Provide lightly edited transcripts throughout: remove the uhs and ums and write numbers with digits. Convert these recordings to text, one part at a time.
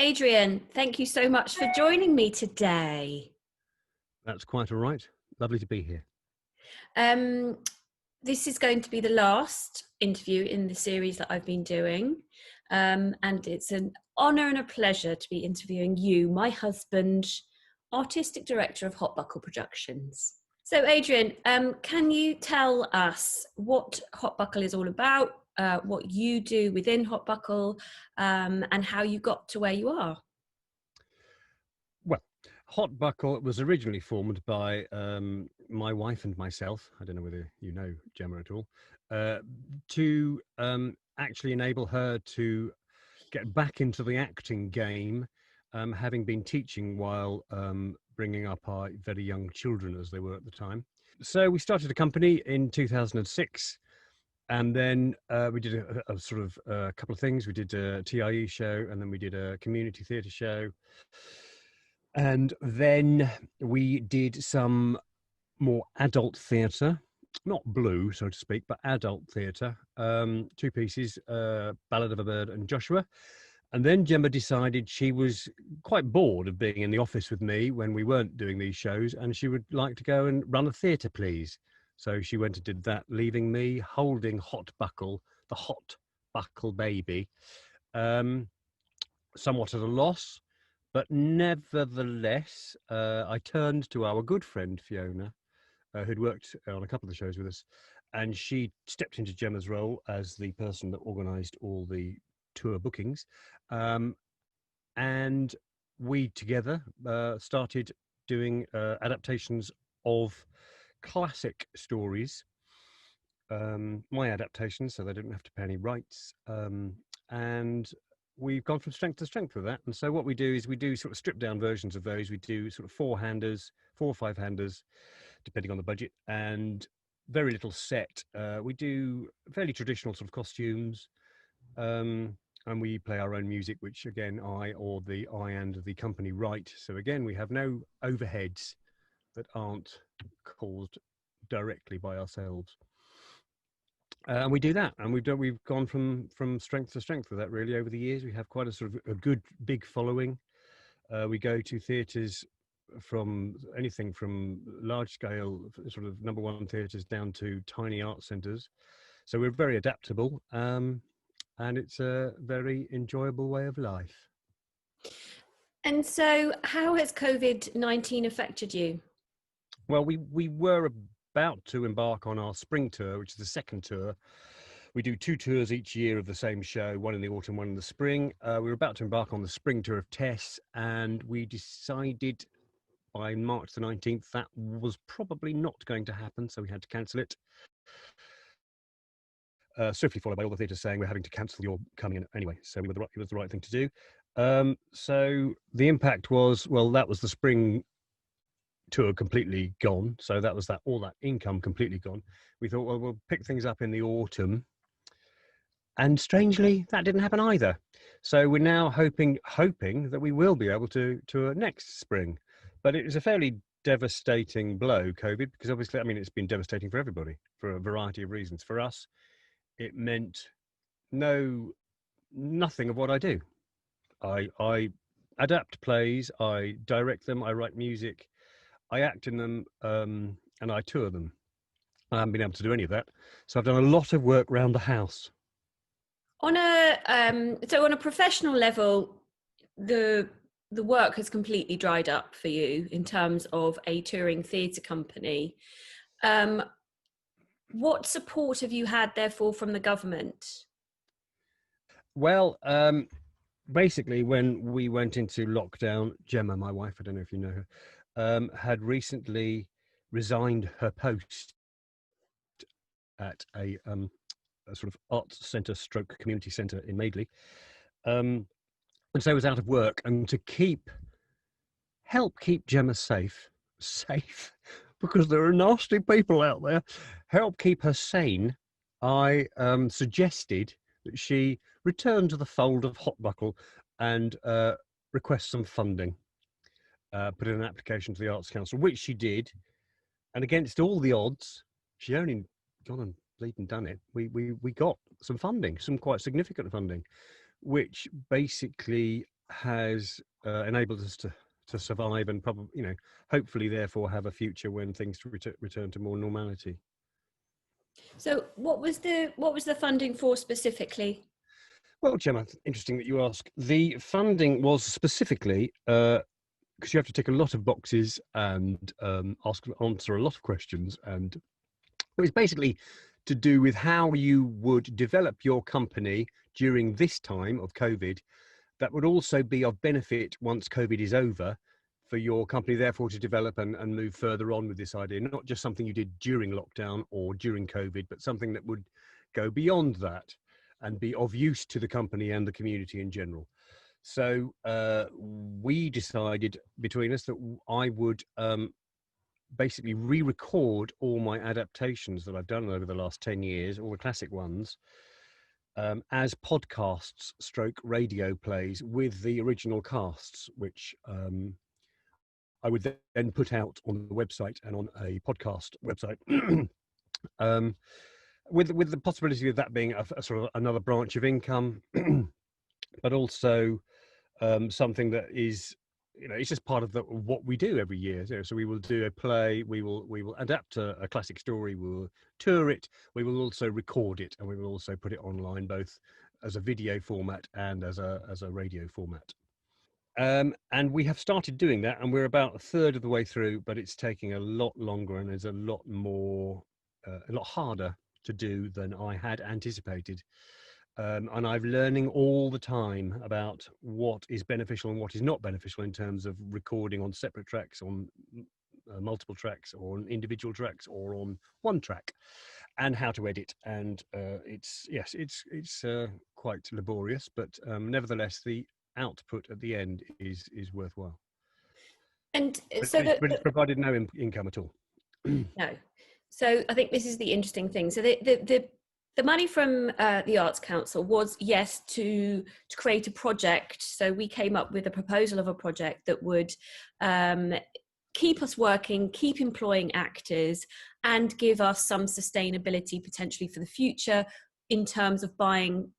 Adrian, thank you so much for joining me today. That's quite all right. Lovely to be here. This is going to be the last interview in the series that I've been doing. And it's an honour and a pleasure to be interviewing you, my husband, artistic director of Hotbuckle Productions. So Adrian, can you tell us what Hotbuckle is all about, what you do within Hotbuckle, and how you got to where you are? Well, Hotbuckle was originally formed by my wife and myself. I don't know whether you know Gemma at all, to actually enable her to get back into the acting game, having been teaching while bringing up our very young children as they were at the time. So we started a company in 2006. And then we did a sort of a couple of things. We did a TIE show, and then we did a community theatre show. And then we did some more adult theatre, not blue, so to speak, but adult theatre. Two pieces, Ballad of a Bird and Joshua. And then Gemma decided she was quite bored of being in the office with me when we weren't doing these shows, and she would like to go and run a theatre, please. So she went and did that, leaving me holding Hotbuckle, the Hotbuckle baby, somewhat at a loss. But nevertheless, I turned to our good friend Fiona, who'd worked on a couple of the shows with us, and she stepped into Gemma's role as the person that organised all the tour bookings. And we together started doing adaptations of classic stories, my adaptations, so they didn't have to pay any rights. And we've gone from strength to strength with that. And so what we do is we do sort of stripped down versions of those. We do sort of four or five handers, depending on the budget, and very little set. We do fairly traditional sort of costumes, and we play our own music, which again, I and the company write. So again, we have no overheads that aren't caused directly by ourselves. And we do that, and we've gone from strength to strength with that really over the years. We have quite a sort of a good big following. We go to theatres from anything from large scale sort of number one theatres down to tiny art centres. So we're very adaptable, and it's a very enjoyable way of life. And so how has COVID-19 affected you? Well, we were about to embark on our spring tour, which is the second tour. We do two tours each year of the same show, one in the autumn, one in the spring. We were about to embark on the spring tour of Tess, and we decided by March the 19th that was probably not going to happen, so we had to cancel it. Swiftly followed by all the theatres saying we're having to cancel your coming in anyway, so it was the right thing to do. So the impact was, well, that was the spring tour completely gone, so that was all that income completely gone. We thought, well, we'll pick things up in the autumn, and strangely that didn't happen either. So we're now hoping that we will be able to tour next spring. But it was a fairly devastating blow, COVID, because obviously, I mean, it's been devastating for everybody for a variety of reasons. For us, it meant nothing of what I do. I adapt plays, I direct them, I write music, I act in them, and I tour them. I haven't been able to do any of that, so I've done a lot of work around the house. On a professional level, the work has completely dried up for you in terms of a touring theatre company. What support have you had, therefore, from the government? Well, basically, when we went into lockdown, Gemma, my wife, I don't know if you know her, had recently resigned her post at a sort of arts centre stroke community centre in Madeley, and so was out of work. And to help keep Gemma safe, because there are nasty people out there, help keep her sane, I suggested that she return to the fold of Hotbuckle and request some funding. Put in an application to the Arts Council, which she did, and against all the odds, she only gone and bleeding done it. We got some funding, some quite significant funding, which basically has enabled us to survive and probably, hopefully therefore have a future when things return to more normality. So what was the funding for specifically? Well, Gemma, interesting that you ask. The funding was specifically because you have to tick a lot of boxes and answer a lot of questions, and it was basically to do with how you would develop your company during this time of COVID that would also be of benefit once COVID is over, for your company therefore to develop and move further on with this idea, not just something you did during lockdown or during COVID, but something that would go beyond that and be of use to the company and the community in general. So we decided between us that I would basically re-record all my adaptations that I've done over the last 10 years, all the classic ones, as podcasts stroke radio plays with the original casts, which I would then put out on the website and on a podcast website. With the possibility of that being a sort of another branch of income, but also something that is, it's just part of what we do every year. So we will do a play, we will adapt a classic story, we will tour it, we will also record it, and we will also put it online, both as a video format and as a radio format. And we have started doing that, and we're about a third of the way through, but it's taking a lot longer and is a lot harder to do than I had anticipated. And I'm learning all the time about what is beneficial and what is not beneficial in terms of recording on separate tracks, on multiple tracks, or on individual tracks, or on one track, and how to edit. And it's quite laborious, but nevertheless, the output at the end is worthwhile. And But so it's provided no income at all. no. So I think this is the interesting thing. So the money from the Arts Council was, yes, to create a project. So we came up with a proposal of a project that would keep us working, keep employing actors, and give us some sustainability potentially for the future in terms of buying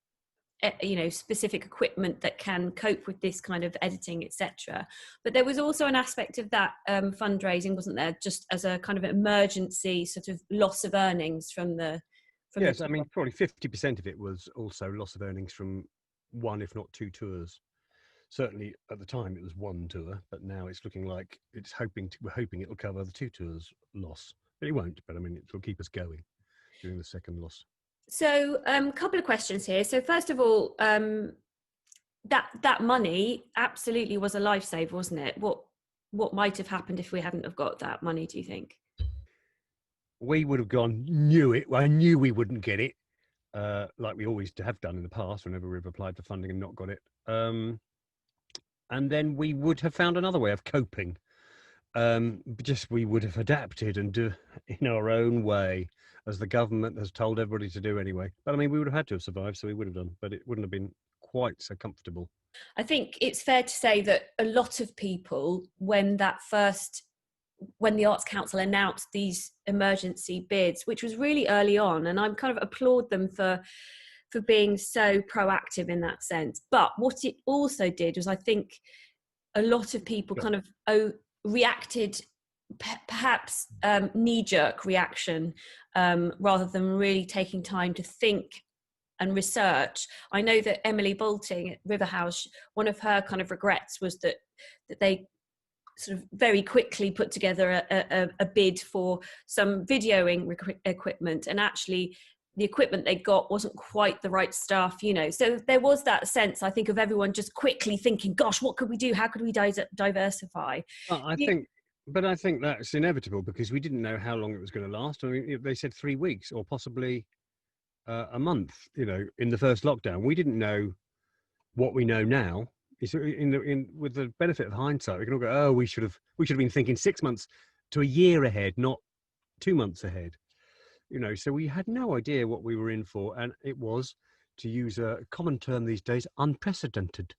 specific equipment that can cope with this kind of editing, etc. But there was also an aspect of that fundraising, wasn't there, just as a kind of emergency sort of loss of earnings from the yes, I mean, probably 50% of it was also loss of earnings from one, if not two tours. Certainly at the time it was one tour, but now it's looking like we're hoping it'll cover the two tours loss, but it won't. But I mean, it will keep us going during the second loss. So a couple of questions here. So first of all, that money absolutely was a lifesaver, wasn't it? What might have happened if we hadn't have got that money, do you think? We would have gone, knew it. Well, I knew we wouldn't get it, like we always have done in the past whenever we've applied for funding and not got it. And then we would have found another way of coping. Just we would have adapted and do in our own way, as the government has told everybody to do anyway. But I mean, we would have had to have survived, so we would have done, but it wouldn't have been quite so comfortable. I think it's fair to say that a lot of people, when the Arts Council announced these emergency bids, which was really early on, and I'm kind of applaud them for being so proactive in that sense. But what it also did was, I think a lot of people kind of reacted, perhaps knee-jerk reaction, rather than really taking time to think and research. I know that Emily Bolting at Riverhouse, one of her kind of regrets was that they sort of very quickly put together a bid for some videoing equipment, and actually the equipment they got wasn't quite the right stuff, so there was that sense, I think, of everyone just quickly thinking, gosh, what could we do, how could we diversify? I think that's inevitable, because we didn't know how long it was going to last. I mean, they said 3 weeks or possibly a month, in the first lockdown. We didn't know what we know now. With the benefit of hindsight, we can all go, oh, we should have been thinking 6 months to a year ahead, not 2 months ahead. So we had no idea what we were in for, and it was, to use a common term these days, unprecedented.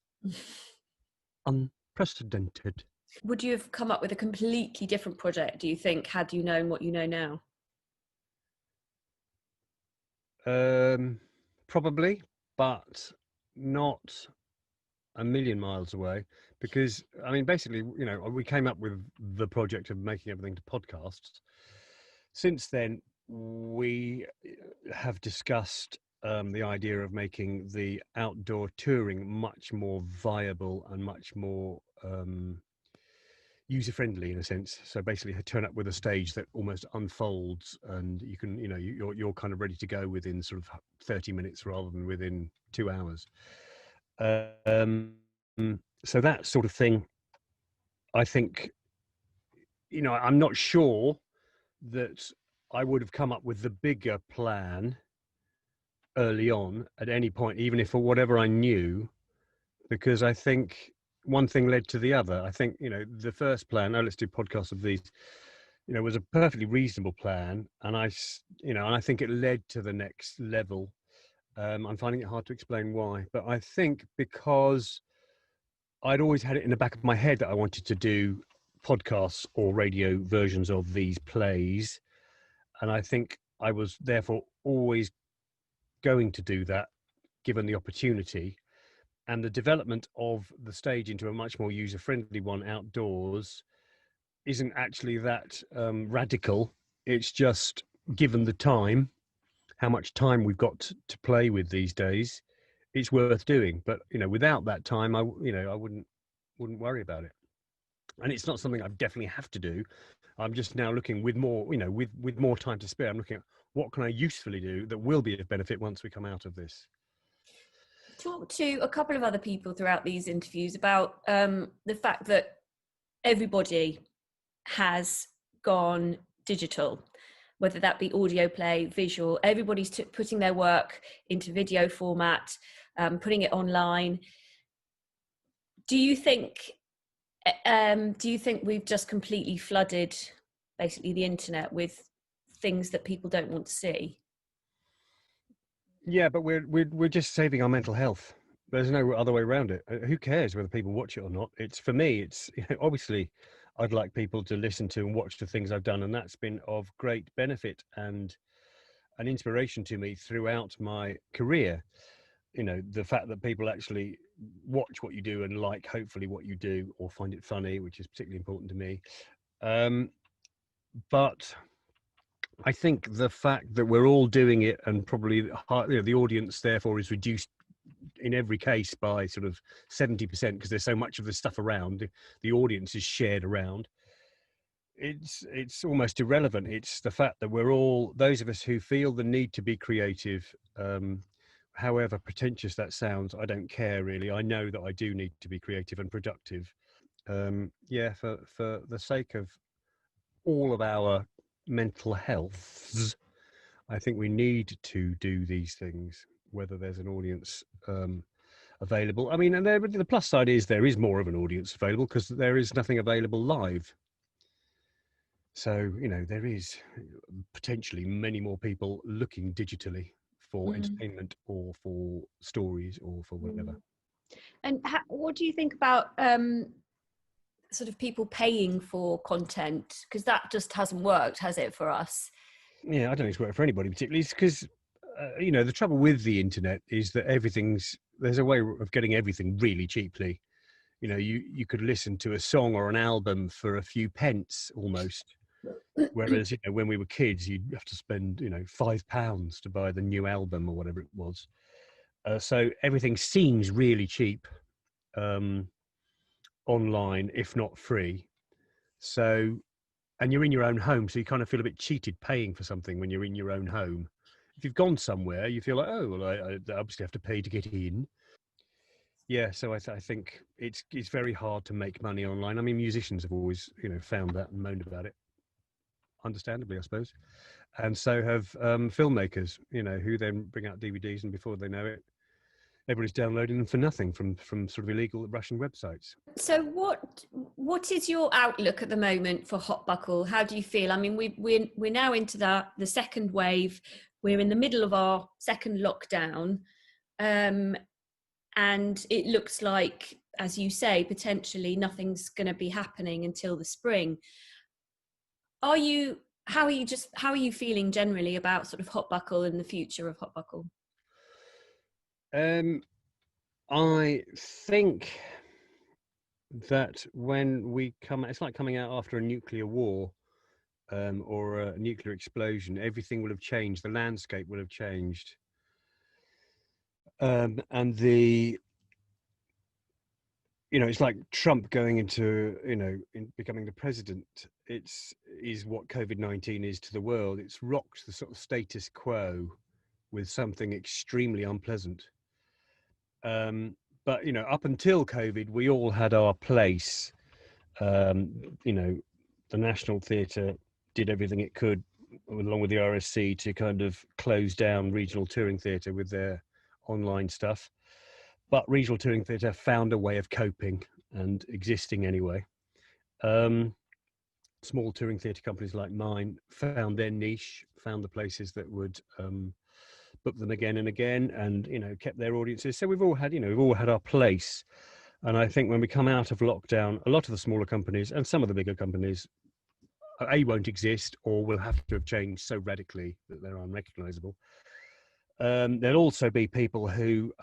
Unprecedented. Would you have come up with a completely different project, do you think, had you known what you know now? Probably, but not a million miles away, because I mean, basically, you know, we came up with the project of making everything to podcasts. Since then, we have discussed the idea of making the outdoor touring much more viable and much more user friendly in a sense. So basically, turn up with a stage that almost unfolds, and you can, you know, you're kind of ready to go within sort of 30 minutes rather than within 2 hours. Um, so that sort of thing, I think, you know, I'm not sure that I would have come up with the bigger plan early on at any point, even if for whatever I knew, because I think one thing led to the other. I think, you know, the first plan, oh, let's do podcasts of these, you know, was a perfectly reasonable plan. And you know, and I think it led to the next level. I'm finding it hard to explain why, but I think because I'd always had it in the back of my head that I wanted to do podcasts or radio versions of these plays. And I think I was therefore always going to do that given the opportunity. And the development of the stage into a much more user-friendly one outdoors isn't actually that radical. It's just, given the time, how much time we've got to play with these days, it's worth doing. But you know, without that time, I wouldn't worry about it. And it's not something I definitely have to do. I'm just now looking with more, you know, with more time to spare. I'm looking at what can I usefully do that will be of benefit once we come out of this. Talk to a couple of other people throughout these interviews about the fact that everybody has gone digital, whether that be audio play, visual. Everybody's putting their work into video format, putting it online. Do you think we've just completely flooded basically the internet with things that people don't want to see? Yeah, but we're just saving our mental health. There's no other way around it. Who cares whether people watch it or not? It's, for me, it's, you know, obviously I'd like people to listen to and watch the things I've done, and that's been of great benefit and an inspiration to me throughout my career. You know, the fact that people actually watch what you do and like, hopefully, what you do, or find it funny, which is particularly important to me. But I think the fact that we're all doing it, and probably, you know, the audience therefore is reduced in every case by sort of 70%, because there's so much of this stuff around, the audience is shared around. It's almost irrelevant. It's the fact that we're all, those of us who feel the need to be creative, however pretentious that sounds, I don't care really. I know that I do need to be creative and productive. Yeah, for the sake of all of our mental healths, I think we need to do these things, whether there's an audience available. I mean, and the plus side is there is more of an audience available because there is nothing available live. So, you know, there is potentially many more people looking digitally for entertainment or for stories or for whatever. And what do you think about sort of people paying for content? Because that just hasn't worked, has it, for us? Yeah, I don't think it's worked for anybody particularly. It's because, you know, the trouble with the internet is that there's a way of getting everything really cheaply. You know, you could listen to a song or an album for a few pence almost. Whereas, you know, when we were kids, you'd have to spend, you know, £5 to buy the new album or whatever it was. So everything seems really cheap online, if not free. So, and you're in your own home, so you kind of feel a bit cheated paying for something when you're in your own home. If you've gone somewhere, you feel like, oh, well, I obviously have to pay to get in. Yeah, so I think it's very hard to make money online. I mean, musicians have always, you know, found that and moaned about it, understandably, I suppose. And so have filmmakers, you know, who then bring out DVDs, and before they know it, everybody's downloading them for nothing from sort of illegal Russian websites. So what is your outlook at the moment for Hotbuckle? How do you feel? I mean, we're now into the second wave. We're in the middle of our second lockdown, and it looks like, as you say, potentially nothing's going to be happening until the spring. How are you feeling generally about sort of Hotbuckle and the future of Hotbuckle? I think that when we come, it's like coming out after a nuclear war, or a nuclear explosion. Everything will have changed. The landscape will have changed, and it's like Trump going into, in becoming the president. Is what COVID-19 is to the world. It's rocked the sort of status quo with something extremely unpleasant. But up until COVID, we all had our place. The National Theatre did everything it could, along with the RSC, to kind of close down regional touring theatre with their online stuff. But regional touring theatre found a way of coping and existing anyway. Small touring theatre companies like mine found their niche, found the places that would book them again and again, and kept their audiences. So we've all had our place. And I think when we come out of lockdown, a lot of the smaller companies and some of the bigger companies, won't exist, or will have to have changed so radically that they're unrecognisable. There'll also be people who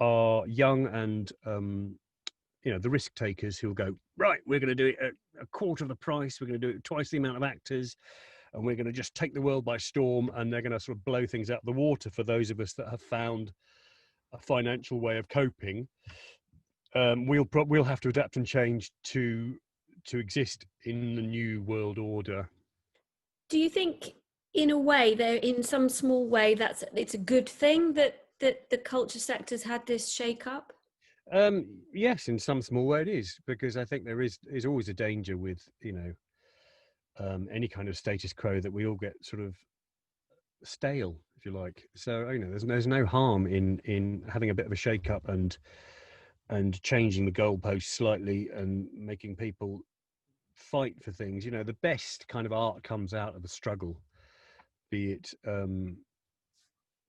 are young and the risk takers, who'll go, right, we're going to do it at a quarter of the price, we're going to do it twice the amount of actors, and we're going to just take the world by storm. And they're going to sort of blow things out of the water for those of us that have found a financial way of coping. We'll have to adapt and change to exist in the new world order. Do you think, in a way, there, in some small way, it's a good thing that the culture sector's had this shake-up? Yes, in some small way it is, because I think there is always a danger with any kind of status quo, that we all get sort of stale, if you like. So there's no harm in having a bit of a shake up and changing the goalposts slightly and making people fight for things. The best kind of art comes out of the struggle, be it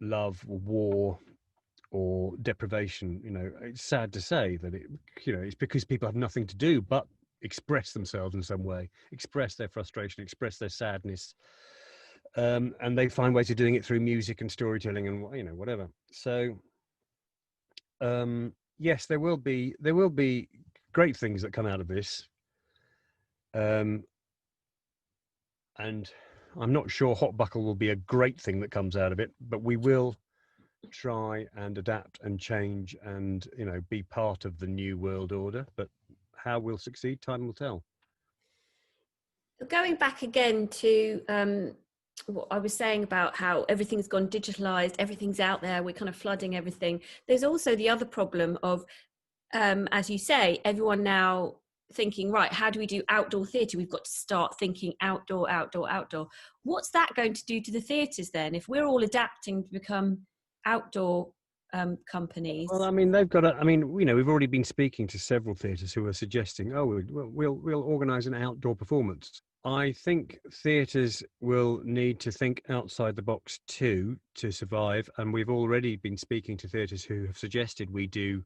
love or war or deprivation. It's sad to say that it's because people have nothing to do but express themselves in some way, express their frustration, express their sadness, and they find ways of doing it through music and storytelling and whatever. So yes, there will be great things that come out of this, and I'm not sure Hotbuckle will be a great thing that comes out of it, but we will try and adapt and change and be part of the new world order. But how we'll succeed, time will tell. Going back again to what I was saying about how everything's gone digitalized, everything's out there, we're kind of flooding everything. There's also the other problem of, as you say, everyone now thinking, right, how do we do outdoor theatre? We've got to start thinking outdoor. What's that going to do to the theatres then, if we're all adapting to become outdoor companies? Well, I mean, they've got we've already been speaking to several theatres who are suggesting, we'll organise an outdoor performance. I think theatres will need to think outside the box too to survive, and we've already been speaking to theatres who have suggested we do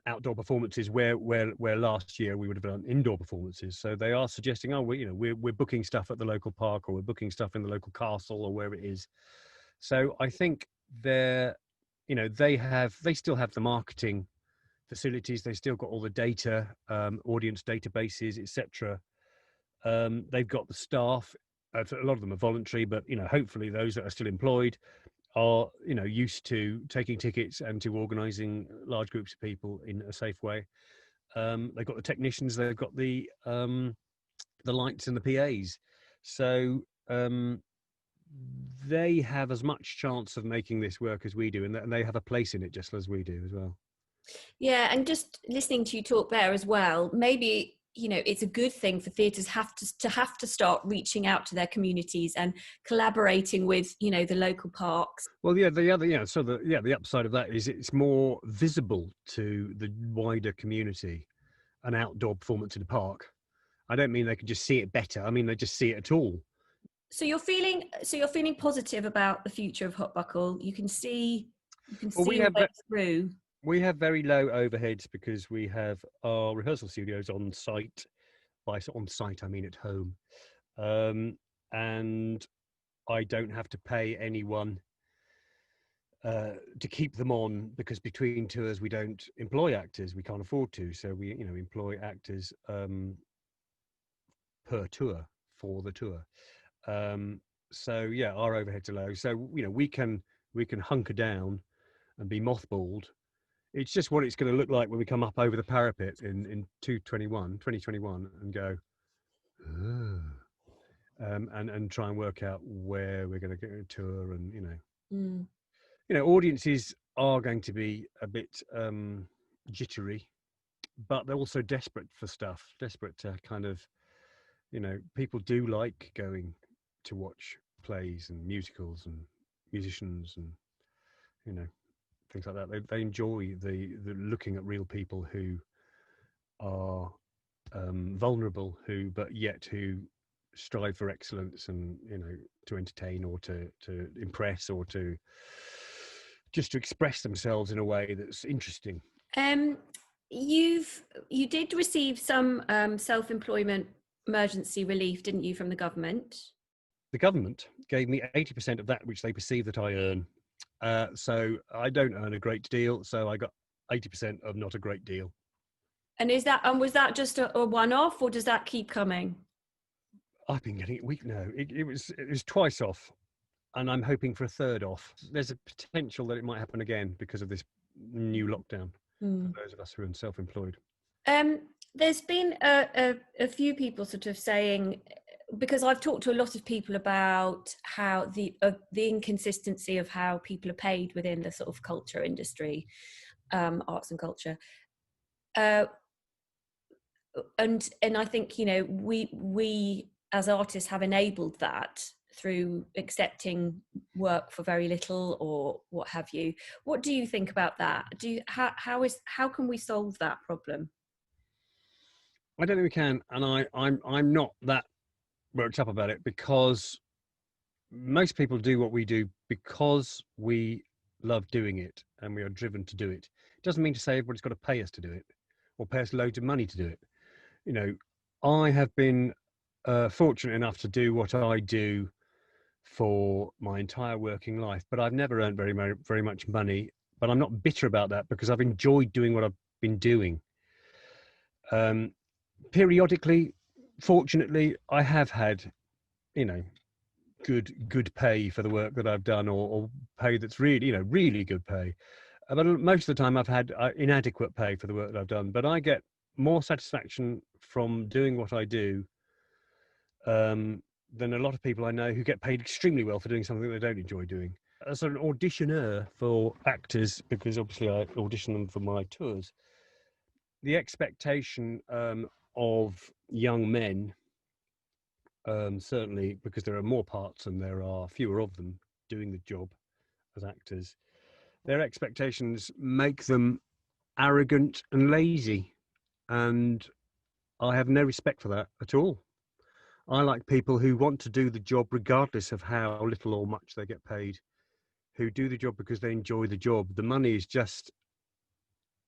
outdoor performances where last year we would have done indoor performances. So they are suggesting, we're booking stuff at the local park, or we're booking stuff in the local castle, or where it is. So I think they still have the marketing facilities, they still got all the data, audience databases, etc. They've got the staff. A lot of them are voluntary, but hopefully those that are still employed are used to taking tickets and to organising large groups of people in a safe way. They've got the technicians, they've got the lights and the PAs, so they have as much chance of making this work as we do, and they have a place in it just as we do as well. Yeah, and just listening to you talk there as well, maybe it's a good thing for theatres have to start reaching out to their communities and collaborating with the local parks. Well, yeah, the upside of that is it's more visible to the wider community, an outdoor performance in a park. I don't mean they can just see it better, I mean they just see it at all. So you're feeling positive about the future of Hotbuckle. You can see a way through. We have very low overheads because we have our rehearsal studios on site. By on site, I mean at home. And I don't have to pay anyone to keep them on, because between tours we don't employ actors, we can't afford to, so we employ actors per tour for the tour. So yeah, our overheads are low, so we can hunker down and be mothballed. It's just what it's going to look like when we come up over the parapet in 2021 and go and try and work out where we're going to go tour. And audiences are going to be a bit jittery, but they're also desperate for stuff, desperate to kind of, people do like going to watch plays and musicals and musicians and things like that. They enjoy the looking at real people who are vulnerable, but yet who strive for excellence, and to entertain or to impress, or to just to express themselves in a way that's interesting. You did receive some self-employment emergency relief, didn't you, from the government? The government gave me 80% of that which they perceive that I earn. So I don't earn a great deal, so I got 80% of not a great deal. And was that just a one-off, or does that keep coming? I've been getting it week now. It was twice off, and I'm hoping for a third off. There's a potential that it might happen again because of this new lockdown for those of us who are self-employed. There's been a few people sort of saying, because I've talked to a lot of people about how the inconsistency of how people are paid within the sort of culture industry, arts and culture, and I think we as artists have enabled that through accepting work for very little or what have you. What do you think about that? How can we solve that problem? I don't think we can, and I'm not that worked up about it, because most people do what we do because we love doing it and we are driven to do it. It doesn't mean to say everybody's got to pay us to do it or pay us loads of money to do it. I have been fortunate enough to do what I do for my entire working life, but I've never earned very much money. But I'm not bitter about that, because I've enjoyed doing what I've been doing. Periodically, fortunately, I have had, good pay for the work that I've done, or pay that's really, really good pay. But most of the time I've had inadequate pay for the work that I've done. But I get more satisfaction from doing what I do than a lot of people I know who get paid extremely well for doing something they don't enjoy doing. As an auditioner for actors, because obviously I audition them for my tours, the expectation of young men, certainly because there are more parts and there are fewer of them doing the job as actors, their expectations make them arrogant and lazy, and I have no respect for that at all. I like people who want to do the job regardless of how little or much they get paid, who do the job because they enjoy the job. The money is just,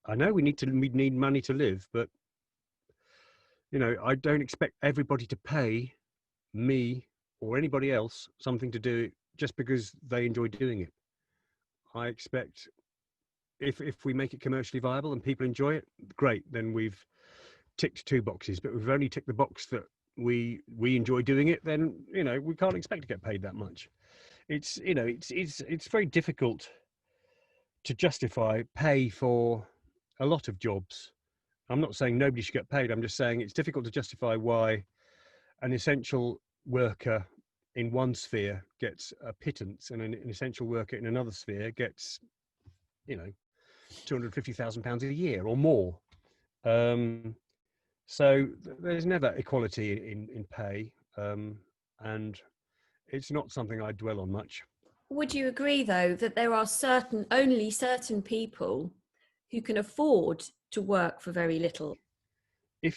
I know we need money to live, but I don't expect everybody to pay me or anybody else something to do just because they enjoy doing it. I expect if we make it commercially viable and people enjoy it, great, then we've ticked 2 boxes. But we've only ticked the box that we enjoy doing it, then we can't expect to get paid that much. It's it's very difficult to justify pay for a lot of jobs. I'm not saying nobody should get paid. I'm just saying it's difficult to justify why an essential worker in one sphere gets a pittance and an essential worker in another sphere gets, £250,000 a year or more. So there's never equality in pay, and it's not something I dwell on much. Would you agree, though, that there are only certain people who can afford to work for very little? It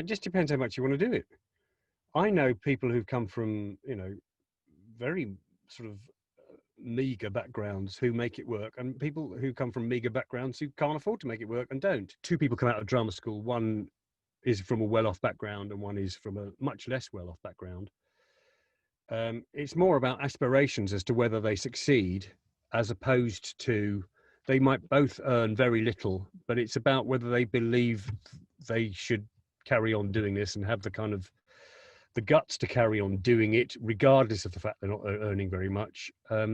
just depends how much you want to do it. I know people who've come from, very sort of meager backgrounds who make it work, and people who come from meager backgrounds who can't afford to make it work and don't. 2 people come out of drama school. One is from a well-off background and one is from a much less well-off background. It's more about aspirations as to whether they succeed as opposed to they might both earn very little, but it's about whether they believe they should carry on doing this and have the kind of the guts to carry on doing it, regardless of the fact they're not earning very much. I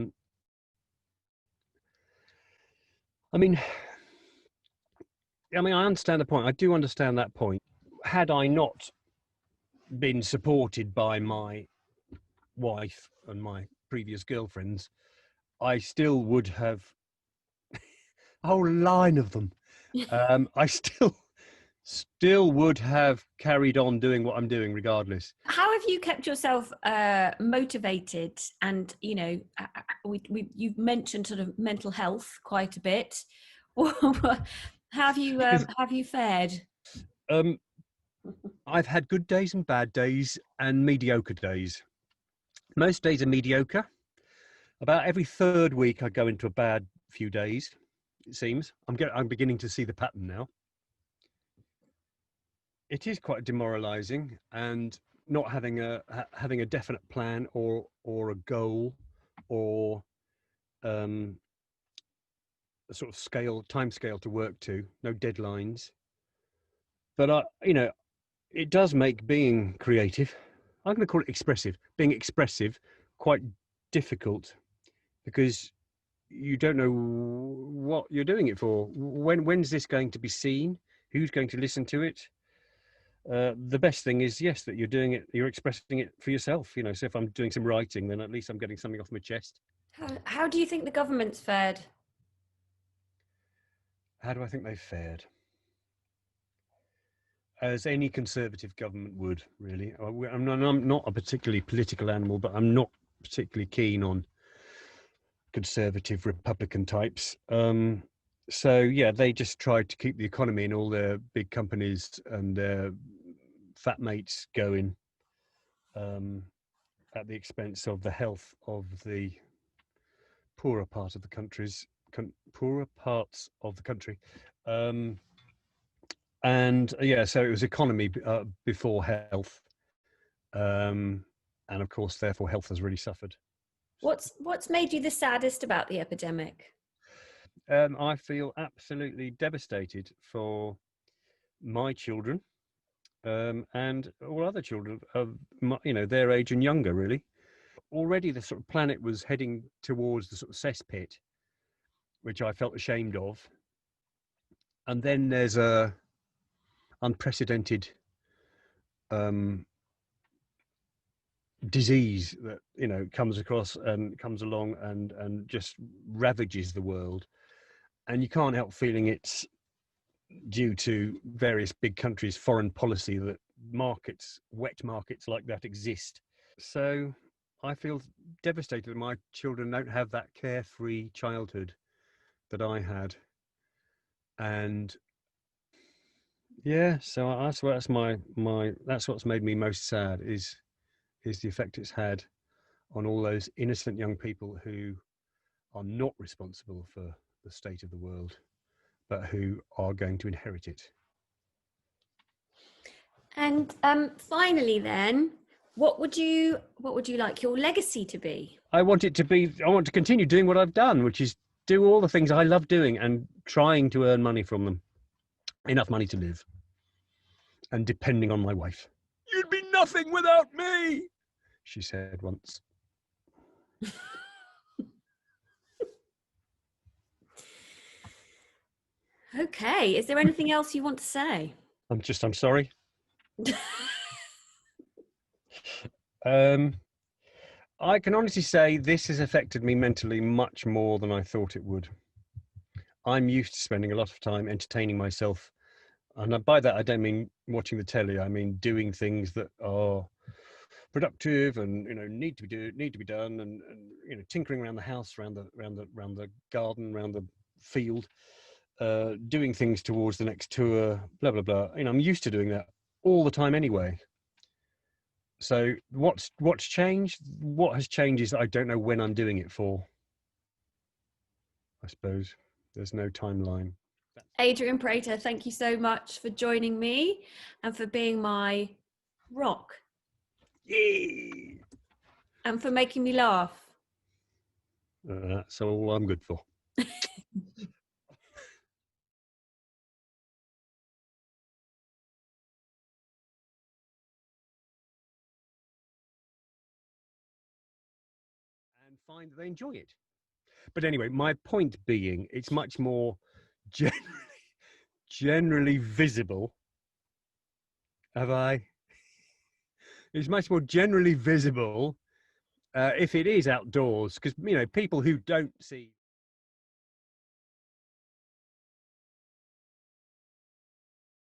mean, I understand the point. I do understand that point. Had I not been supported by my wife and my previous girlfriends, I still would have a whole line of them. I still would have carried on doing what I'm doing regardless. How have you kept yourself motivated? And you've mentioned sort of mental health quite a bit. Have you fared? I've had good days and bad days and mediocre days. Most days are mediocre. About every third week, I go into a bad few days. It seems I'm beginning to see the pattern now. It is quite demoralising, and not having a definite plan or a goal or a sort of time scale to work to, no deadlines. But it does make being creative, I'm going to call it expressive, being expressive, quite difficult, because you don't know what you're doing it for. When's this going to be seen? Who's going to listen to it? The best thing is, yes, that you're doing it, you're expressing it for yourself. So if I'm doing some writing, then at least I'm getting something off my chest. How do you think the government's fared? How do I think they've fared? As any conservative government would, really. I'm not a particularly political animal, but I'm not particularly keen on conservative Republican types. So yeah, they just tried to keep the economy and all their big companies and their fat mates going, at the expense of the health of the poorer parts of the country. And yeah, so it was economy before health, and of course, therefore, health has really suffered. What's made you the saddest about the epidemic? I feel absolutely devastated for my children, and all other children of their age and younger. Really, already the sort of planet was heading towards the sort of cesspit, which I felt ashamed of, and then there's a unprecedented disease that comes across and comes along and just ravages the world, and you can't help feeling it's due to various big countries' foreign policy that wet markets like that exist. So I feel devastated that my children don't have that carefree childhood that I had. And yeah, so that's what's made me most sad is the effect it's had on all those innocent young people who are not responsible for the state of the world, but who are going to inherit it. And finally, then, what would you like your legacy to be? I want to continue doing what I've done, which is do all the things I love doing and trying to earn money from them, enough money to live, and depending on my wife. You'd be nothing without me, she said once. Okay, is there anything else you want to say? I'm sorry. I can honestly say this has affected me mentally much more than I thought it would. I'm used to spending a lot of time entertaining myself, and by that I don't mean watching the telly. I mean doing things that are productive and need to be done, and tinkering around the house, around the garden, around the field, doing things towards the next tour, blah blah blah. I'm used to doing that all the time anyway. So what's changed? What has changed is that I don't know when I'm doing it for. I suppose there's no timeline. Adrian Preater, thank you so much for joining me and for being my rock. Yay! And for making me laugh. That's all I'm good for. And find that they enjoy it. But anyway, my point being, it's much more generally visible. Have I? It's much more generally visible if it is outdoors, because people who don't see